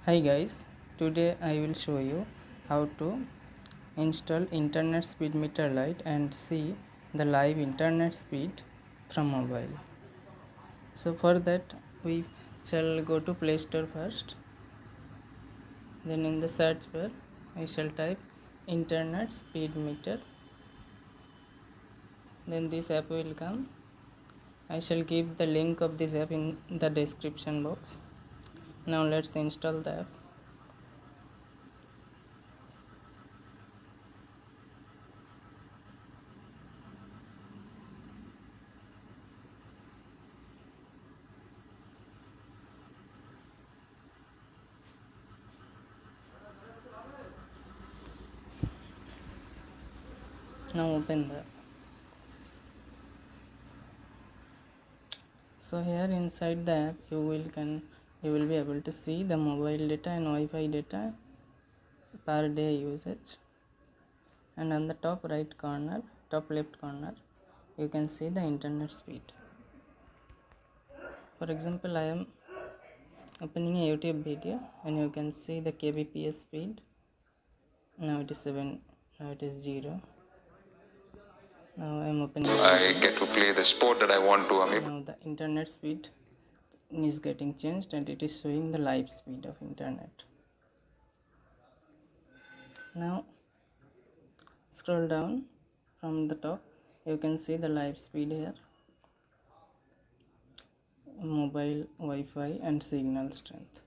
Hi guys, today I will show you how to install internet speed meter lite and see the live internet speed from mobile. So for that we shall go to Play Store first. Then in the search bar we shall type internet speed meter. Then this app will come. I shall give the link of this app in the description box. Now let's install the app. Now open the app. So here inside the app you will be able to see the mobile data and Wi-Fi data per day usage, and on the top left corner you can see the internet speed. For example, I am opening a YouTube video and you can see the kbps speed. Now it is 7, now it is 0. Now I am opening I get to play the sport that I want to. now the internet speed is getting changed and it is showing the live speed of internet. Now scroll down from the top, you can see the live speed here, mobile, Wi-Fi and signal strength.